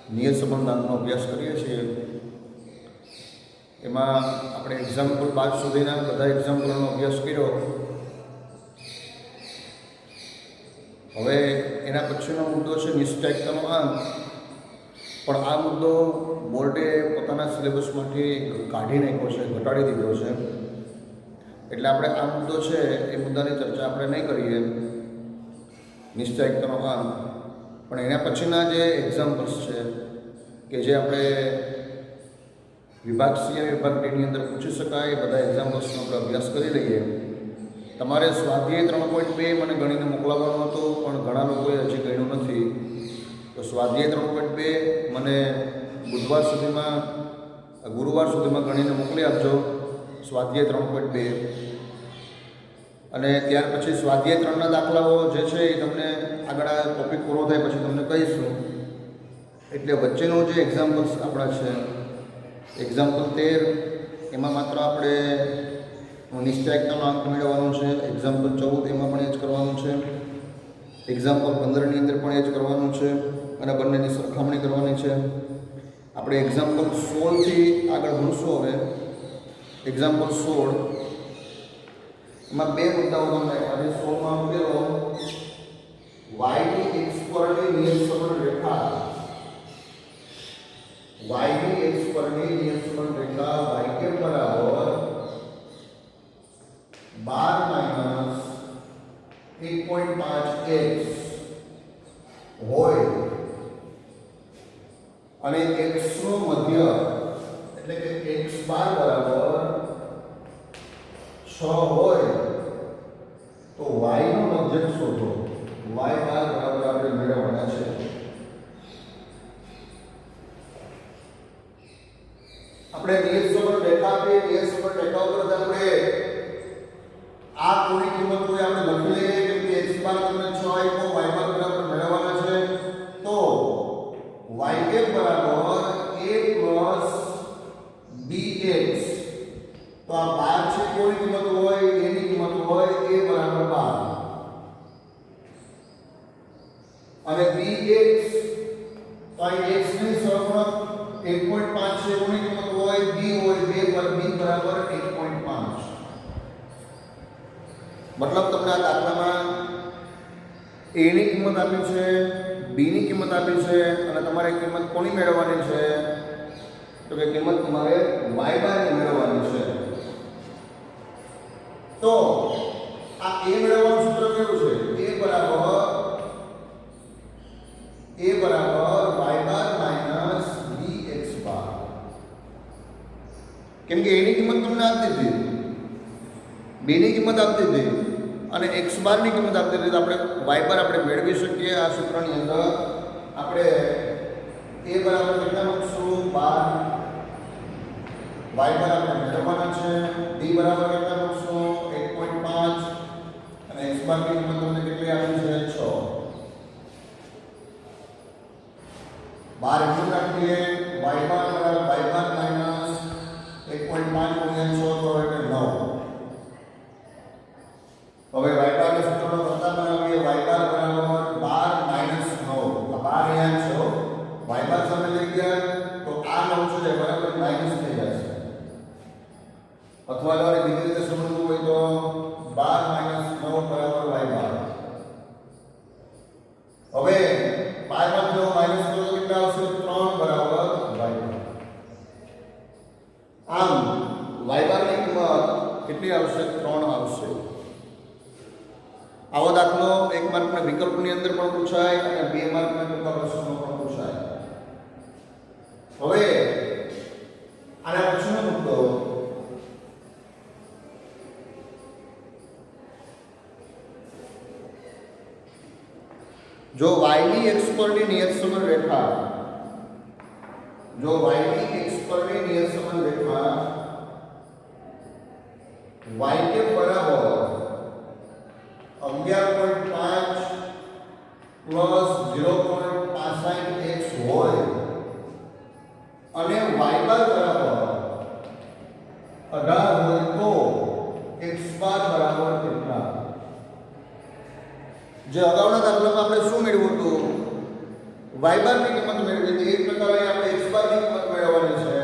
નિયત સંબંધાંકનો અભ્યાસ કરીએ છીએ એમાં આપણે એક્ઝામ્પલ 5 સુધીના બધા એક્ઝામ્પલનો અભ્યાસ કર્યો. હવે એના પછીનો મુદ્દો છે નિશ્ચયતાનો અંક. પણ આ મુદ્દો બોર્ડે પોતાના સિલેબસમાંથી કાઢી નાખ્યો છે, ઘટાડી દીધો છે. એટલે આપણે આ મુદ્દો છે એ મુદ્દાની ચર્ચા આપણે નહીં કરીએ, નિશ્ચયતાનો અંક. પણ એના પછીના જે એક્ઝામ્પલ્સ છે કે જે આપણે વિભાગ સી અને વિભાગ ડીની અંદર પૂછી શકાય એ બધા એક્ઝામ્પલ્સનો આપણે અભ્યાસ કરી લઈએ. તમારે સ્વાધ્યાય 3.2 મને ગણીને મોકલાવવાનો હતો, પણ ઘણા લોકોએ હજી ગણ્યું નથી. તો સ્વાધ્યાય 3.2 મને ગુરુવાર સુધીમાં ગણીને મોકલી આપજો, સ્વાધ્યાય 3.2. અને ત્યાર પછી સ્વાધ્યાય 3ના દાખલાઓ જે છે એ તમને આગળ આ ટોપિક પૂરો થાય પછી તમને કહીશું. એટલે વચ્ચેનો જે એક્ઝામ્પલ્સ આપણા છે, એક્ઝામ્પલ 13 એમાં માત્ર આપણે નિશ્ચયતાનો અંક મેળવવાનો છે. એક્ઝામ્પલ 14 એમાં પણ એ જ કરવાનું છે. એક્ઝામ્પલ 15ની અંદર પણ એ જ કરવાનું છે અને બંનેની સરખામણી કરવાની છે. આપણે એક્ઝામ્પલ 16થી આગળ ભણશું. હવે એક્ઝામ્પલ 16 એમાં બે મુદ્દાઓ તમને આજે 16માં આપેલો y ની x પરની નિયત સંબંધ રેખા, y ની x પરની નિયત સંબંધ રેખા y કે બરાબર 12 1.5x હોય અને x નો મધ્ય એટલે કે x બાર બરાબર 6 હોય તો y નો મધ્યક શોધો. y બાર બરાબર આપણે મેળવવાના છે. આપણે નિયત સંબંધ રેખા આપીએ, નિયત સંબંધ રેખા ઉપર આપણે આ કોની કિંમત હોય આપણે લખી લઈએ કે x બાર તમને 6 આપ્યો, y બાર બરાબર મેળવવાના છે. તો y કે બરાબર a plus bx. તો આ 12 છે કોની કિંમત હોય, a ની કિંમત હોય a બરાબર 12 અને bx તો આ x ની સહગુણક 1.5 છે કોની કિંમત હોય, b હોય 2 પર b બરાબર 1.5. મતલબ તમને આ દાખલામાં a ની કિંમત આપી છે, b ની કિંમત આપી છે અને તમારે કિંમત કોની મેળવવાની છે? તો કે કિંમત તમારે y બાર ની મેળવવાની છે. તો આ a મેળવવાનું સૂત્ર કેવું છે? a બરાબર y બાર માઈનસ bx બાર. કેમ કે a ની કિંમત તમને આપી દીધી, b ની કિંમત આપી દીધી અને x બાર ની કિંમત આપી દીધી. તો આપણે y બાર આપણે મેળવી શકીએ આ સૂત્રની અંદર. આપણે a બરાબર કેટલા મૂકશું? 12. y બાર આપણે મેળવવાના છે. b બરાબર કેટલા મૂકશું? 1.5 અને x બાર ની કિંમત તમને કેટલી આપી છે? 6. 12 એટલું રાખીએ. y બાર બરાબર y બાર માઈનસ 1.5 ગુણ્યા 6 તો એટલે 9. હવે y બાર ને સૂત્રનો કરતા બનાવીએ. y બાર બરાબર 12 માઈનસ 9. આ 12 અહીંયા છે. y બાર સામે લઈ ગયા તો આ 9 છે બરાબર માઈનસ થઈ જશે. અથવા જો બીજી રીતે સમજવું હોય તો 12 માઈનસ 9 બરાબર y બાર. હવે 12 માંથી 9 માઈનસ કરો તો કેટલા આવશે? 3 બરાબર y બાર. આમ y બાર ની કિંમત કેટલી આવશે? 3 આવશે. આવો દાખલો 1 માર્કના વિકલ્પની અંદર પણ પૂછાય અને 2 માર્કના ટૂંકા પ્રશ્નોમાં પણ પૂછાય. હવે આના પછીનો મુદ્દો જો y ની x પરની નિયત સંબંધ રેખા, જો y ની x પરની નિયત સંબંધ રેખા y કે બરાબર 11.5 પ્લસ 0.65x હોય અને y બાર બરાબર 18 હોય તો x બાર બરાબર કેટલા? જે અગાઉના દાખલામાં આપણે શું મેળવ્યું હતું? y બાર ની કિંમત કિંમત મેળવી તો એક પ્રકારે આપણે x બાર ની કિંમત મેળવવાની છે.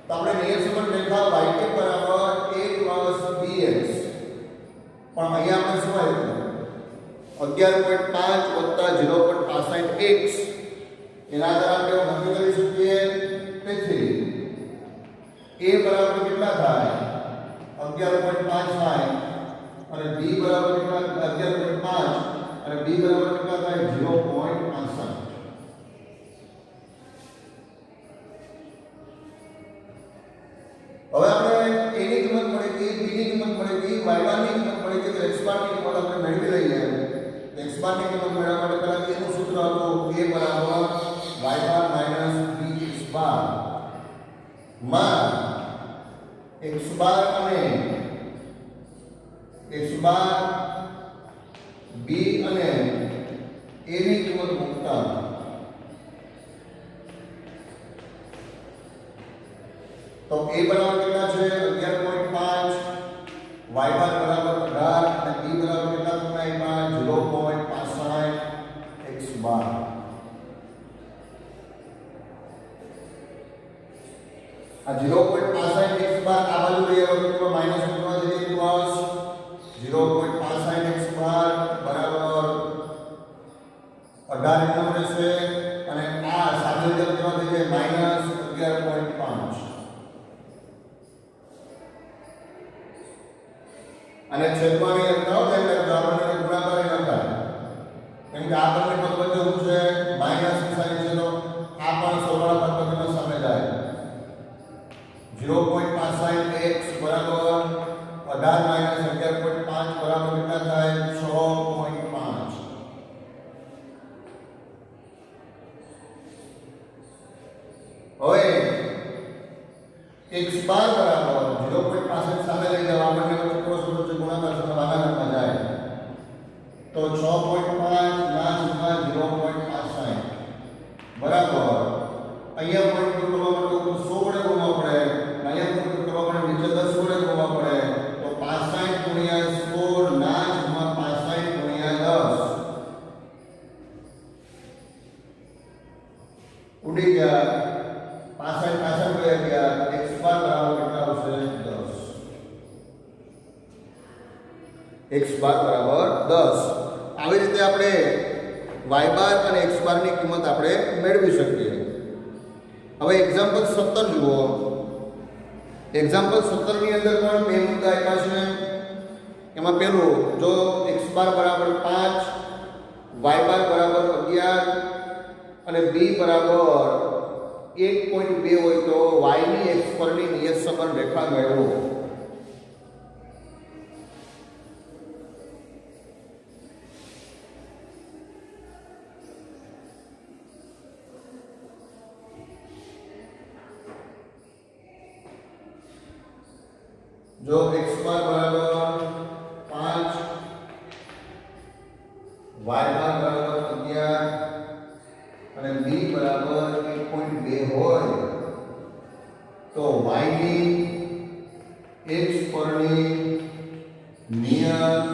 તો આપણે નિયત સંબંધ રેખા y બરાબર a + bx, પણ અહીંયા આપણે શું આપ્યું 11.5 + 0.65x, એના આધારે આપણે નક્કી કરી શકીએ. તેથી a બરાબર કેટલા થાય 11.5 થાય અને b બરાબર કેટલા 11.5 અને b બરાબર કેટલા થાય 0.65. હવે આપણે a ની કિંમત મળી ગઈ, b ની કિંમત મળી ગઈ, y બાર ની કિંમત મળી ગઈ, તો x બાર ની કિંમત આપણે મેળવી લઈએ. x બાર ની કિંમત મેળવવા માટે પહેલા a નું સૂત્ર હતું a બરાબર y બાર માઈનસ bx બાર માં x બાર અને x બાર b અને a ની કિંમત મૂકતા તો a બરાબર કેટલા છે 11.5, y બાર બરાબર 18 અને b બરાબર કેટલા તમને આપ્યા 0.65 x બાર. આ 0.65 x બાર આ બાજુ લઈ આવો તો માઈનસ મૂકવા જઈએ પ્લસ 0.65 x બાર બરાબર 18 નો રહેશે અને આ સાદુ રીતે કેવા થઈ જાય માઈનસ 11.5 અને છેદવાની અંતર એટલે આપણને ગુણાકાર ન થાય, કેમ કે આ બંને પદ વચ્ચે શું છે માઈનસ નિશાની છે, તો આ પણ સરવાળા પદની સામે જાય. 0.65x બરાબર 18 - 11.5 બરાબર કેટલા થાય 6.5. હવે x બાર બરાબર 0.65 સામે લઈ જવા આપણને કેટલો સૂત્ર છે ગુણાકાર સૂત્ર ભાગાકારમાં જાય તો 6.5 ના છેદમાં 0.65 બરાબર અહીંયા પોઈન્ટ કરવા માટે ઉપર 100 વડે ગુણવા પડે, અહીંયા પોઈન્ટ કરવા માટે નીચે 10 વડે ગુણવા પડે, તો 65 ગુણ્યા 16 ના છેદમાં 65 ગુણ્યા 10 ઉડી ગયા 65 વયા ગયા. x બાર બરાબર કેટલા આવશે 10. x બાર બરાબર 10. આવી રીતે આપણે y બાર અને x બાર ની કિંમત આપણે મેળવી શકીએ. હવે એક્ઝામ્પલ 17 જુઓ. એક્ઝામ્પલ 17 ની અંદર પણ બે મુદ્દા આપ્યા છે. એમાં પહેલું જો x બાર બરાબર 5, y બાર બરાબર 11 અને b બરાબર 1.2 હોય તો y ની x પરની નિયત સંબંધ રેખા મેળવો. जो x बार बराबर 5, y बार बराबर 11 અને b बराबर 1.2 હોય તો y ની x પરની નિયત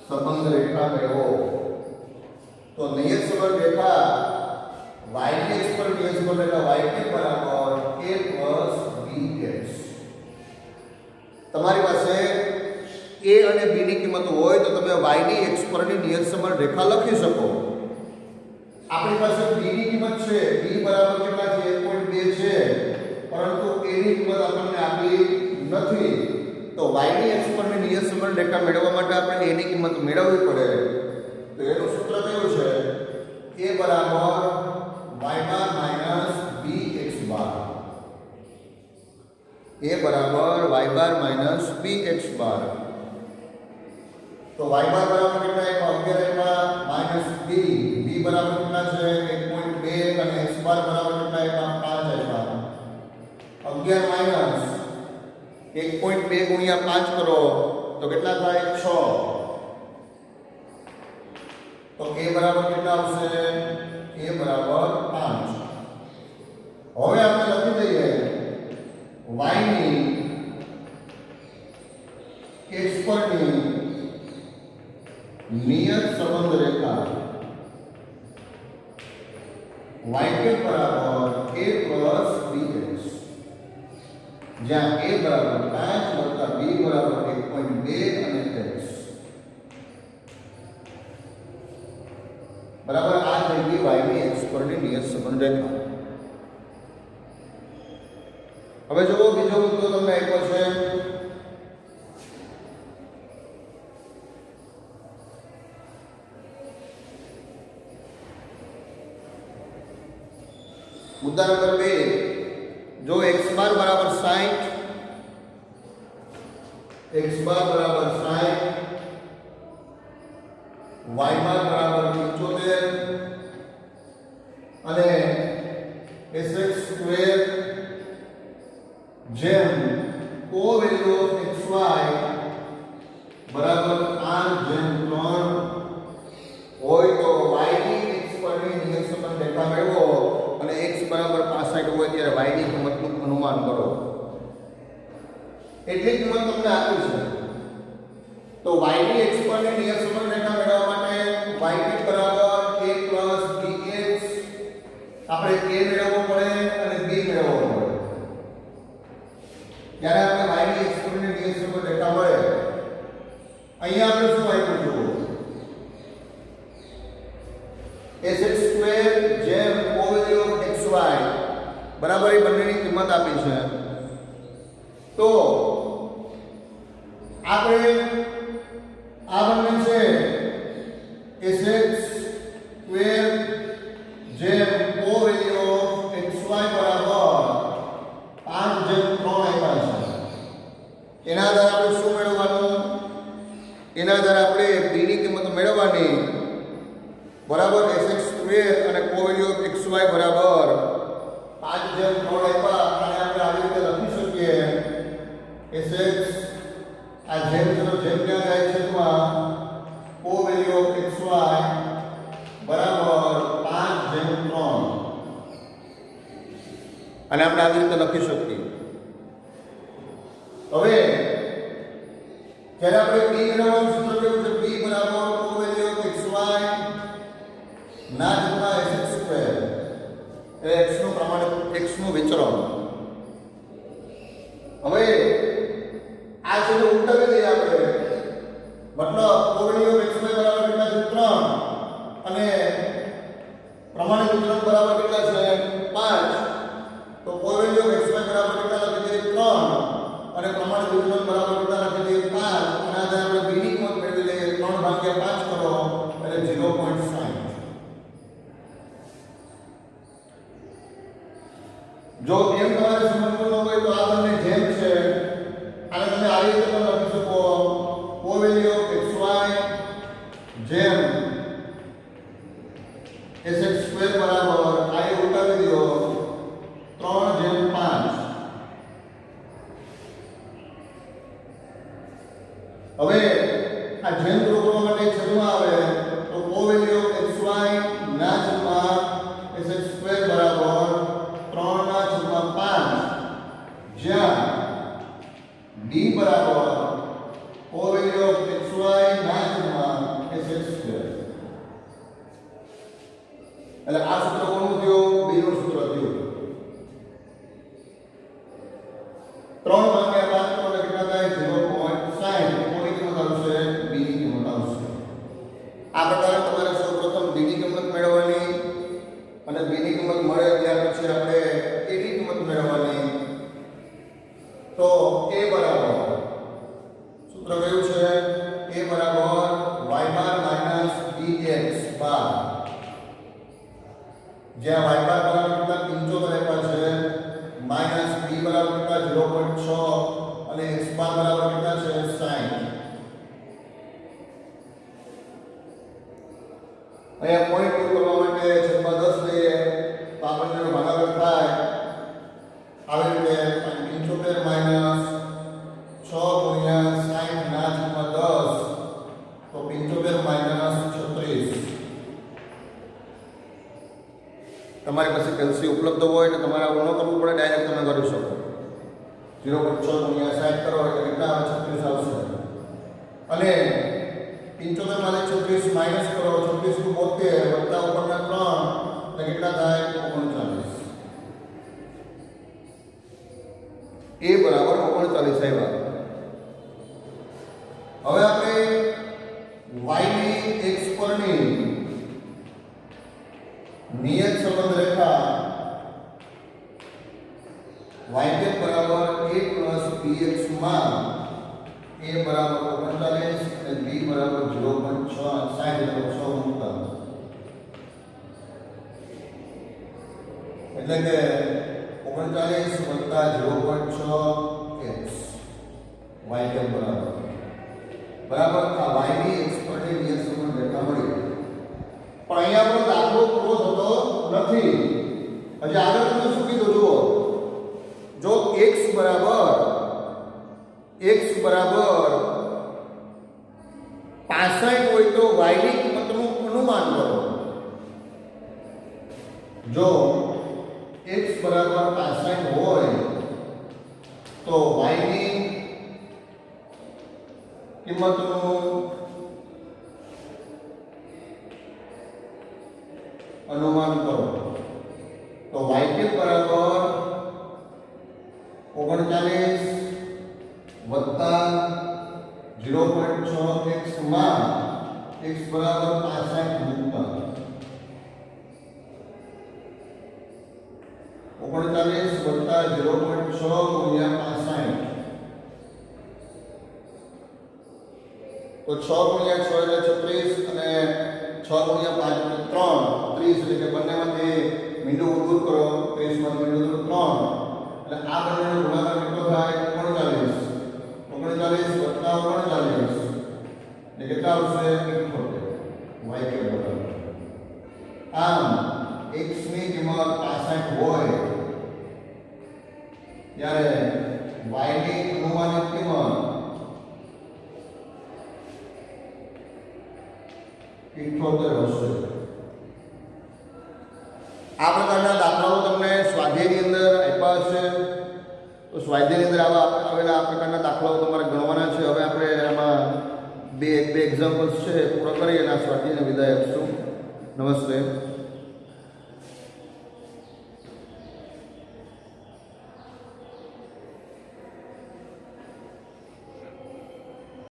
સંબંધ રેખા મેળવો. તો નિયત સંબંધ રેખા y ની x પર નિયત સંબંધ રેખા y ની બરાબર a plus bx. તમારી પાસે a અને b ની કિંમત હોય તો તમે y ની x પરની નિયત સંબંધ રેખા લખી શકો. આપણી પાસે b ની કિંમત છે, b બરાબર કેટલા છે 1.2 છે, પરંતુ a ની કિંમત આપણને આપી નથી. તો y ની x પરની નિયત સંબંધ રેખા મેળવવા માટે આપણે a ની કિંમત મેળવવી પડે. તો એનું સૂત્ર કયું છે a બરાબર y bar minus bx bar. a બરાબર y બાર માઈનસ bx બાર. તો y બાર બરાબર કેટલા આપ્યા 11 માઈનસ b, b બરાબર કેટલા છે 1.2 અને x બાર બરાબર કેટલા આપ્યા 5 આપ્યા. 11 માઈનસ 1.2 ગુણ્યા 5 કરો તો કેટલા થાય 6. તો a બરાબર કેટલા આવશે a બરાબર 5. હવે આપણે લખી દઈએ y ની x પરની નિયત સંબંધ રેખા y કેપ બરાબર a પ્લસ bx, જ્યાં a બરાબર 5 વત્તા b બરાબર 1.2 અને x બરાબર. આ થઈ ગઈ y ની x પરની નિયત સંબંધ રેખા. હવે જુઓ બીજો મુદ્દો તમને આપ્યો છે. मुद्दा नंबर 2, जो x बार बराबर 60, x बार बराबर 60, y बार बराबर 75 અને sx સ્ક્વેર જેમ કો વેલ્યુ ઓફ xy બરાબર 5/3 હોય તો y ની x પરની નિયત સંબંધ રેખા મેળવો અને x બરાબર 65 હોય ત્યારે y ની કિંમતનું અનુમાન કરો. એટલી કિંમત તમને આપી છે તો y ની x પરની નિયત સંબંધ રેખા મેળવવા માટે y ની બરાબર a plus bx આપણે a મેળવવો પડે અને b મેળવવો પડે. જ્યારે આપણે y ની x પરની નિયત સંબંધ રેખા મળે અહીંયા આપણે શું આપ્યું જુઓ sx સ્ક્વેર જેમ કો વેલ્યુ ઓફ xy બરાબર એ બંનેની કિંમત આપી છે. તો આપણે આ બંને છે sx સ્ક્વેર જેમ કો વેલ્યુ ઓફ xy બરાબર 5/3 આપ્યા છે. એના આધારે આપણે શું મેળવવાનું? એના આધારે આપણે b ની કિંમત મેળવવાની બરાબર. sx સ્ક્વેર અને કો વેલ્યુ ઓફ xy બરાબર 5/3 આપ્યા અને આપણે આવી રીતે લખી શકીએ sx આ જેમ ક્યાં જાય છે તો કો વેલ્યુ ઓફ xy બરાબર 5/3 અને આપણે આવી રીતે લખી શકીએ. હવે જ્યારે આપણે b મેળવવાનું સૂત્ર કેવું છે? b બરાબર કો વેલ્યુ ઓફ xy ના છેદમાં sx સ્ક્વેર એ x નું પ્રમાણ x નું વિચરણ. હવે આ છે તો ઉલટાવી દઈએ આપણે મતલબ કો વેલ્યુ ઓફ xy બરાબર કેટલા છે? 3 અને પ્રમાણિત વિચરણ બરાબર કેટલા છે? 5. તો કો વેલ્યુ ઓફ xy બરાબર કેટલા લખી દઈએ? 3 અને પ્રમાણિત વિચરણ બરાબર કેટલા લખી દઈએ? 5. અને આધારે આપણે b ની કિંમત મેળવી લઈએ. 3/5 કરો એટલે 0.60. જો એમ તમારે સમજવું ન હોય તો આ બંને જેમ છે આને તમે આવી રીતે પણ લખી શકો કો વેલ્યુ ઓફ xy જેમ sx સ્ક્વેર બરાબર આ ઉલટાવી દો 3/5. હવે આ જેમ પ્રોગ્રામ માટે છેદમાં આવે તો કો વેલ્યુ ઓફ xy ના છેદમાં sx સ્ક્વેર બરાબર 3/5 જ્યાં d બરાબર કો વેલ્યુ ઓફ xy ના છેદમાં sx સ્ક્વેર. એટલે આ સૂત્ર કોનું થયું? b નું સૂત્ર થયું. 3/5 એટલે કેટલા થાય? 0.60. કોની કિંમત આવશે? b ની કિંમત આવશે. આ પ્રકારે તમારે સૌપ્રથમ b ની કિંમત મેળવવાની અને b ની કિંમત મળે ત્યાર પછી આપણે a ની કિંમત મેળવવાની. તો a બરાબર સૂત્ર કયું છે? a બરાબર y બાર માઈનસ bx બાર, જ્યાં y બાર બરાબર કેટલા? 75 આપ્યા છે, માઈનસ b બરાબર કેટલા? 0.6 અને x બાર બરાબર કેટલા છે? 60. અહીંયા પોઈન્ટ યુ કરવા માટે છેદમાં 10 લઈએ તો આપણને ભાગાકાર થાય આવી રીતે 75 માઈનસ 6 ગુણ્યા 60 ના છેદમાં 10 તો 75 માઈનસ 36. તમારી પાસે કેલ્સી ઉપલબ્ધ હોય તો તમારે આવું ન કરવું પડે, ડાયરેક્ટ તમે કરી શકો. 0.6 ગુણ્યા 60 કરો એટલે કેટલા આવે? 36 આવશે. અને 75 માંથી 36 માઈનસ કરો, 36 નું 72 વત્તા ઉપરના 3 એટલે કેટલા થાય? 48 આવ્યા. હવે આપણે y ની x પરની નિયત સંબંધ રેખા y કે બરાબર a bx માં a બરાબર 39 અને b બરાબર 0.6 મૂકતા, એટલે કે 39 વત્તા 0.6x y કે બરાબર આ y ની x પરની નિયત સંબંધ રેખા મળી. પણ અહીંયા આપણો દાખલો પૂરો થતો નથી. હજી આગળ તમે શું કીધું જુઓ, જો x બરાબર 65 હોય તો y ની કિંમતનું અનુમાન કરો. જો x બરાબર 65 હોય તો y ની કિંમતનું અનુમાન કરો. તો y કે બરાબર 39 વત્તા 0.6x માં x બરાબર 65 મૂકતા 39 વત્તા 0.6 ગુણ્યા 65 તો 6 ગુણ્યા 6 એટલે 36 અને 6 ગુણ્યા 5 એટલે 3 30 એટલે કે બંનેમાંથી મીંડું દૂર કરો 30 માંથી મીંડું દૂર 3 એટલે આ બંનેનો ગુણાકાર કેટલો થાય 39 વત્તા 39 એટલે કેટલા આવશે 78 y કે બરાબર. આમ x ની કિંમત 65 હોય ત્યારે y ની અનુમાનિત કિંમત 78 હશે. આ પ્રકારના દાખલાઓ તમને સ્વાધ્યાયની અંદર આપ્યા હશે. તો સ્વાધ્યાયની અંદર આવેલા આ પ્રકારના દાખલાઓ તમારે ગણવાના છે. હવે આપણે આમાં બે એક્ઝામ્પલ્સ છે પૂરા કરી અને આ સ્વાધ્યાયને વિદાય આપશું. નમસ્તે.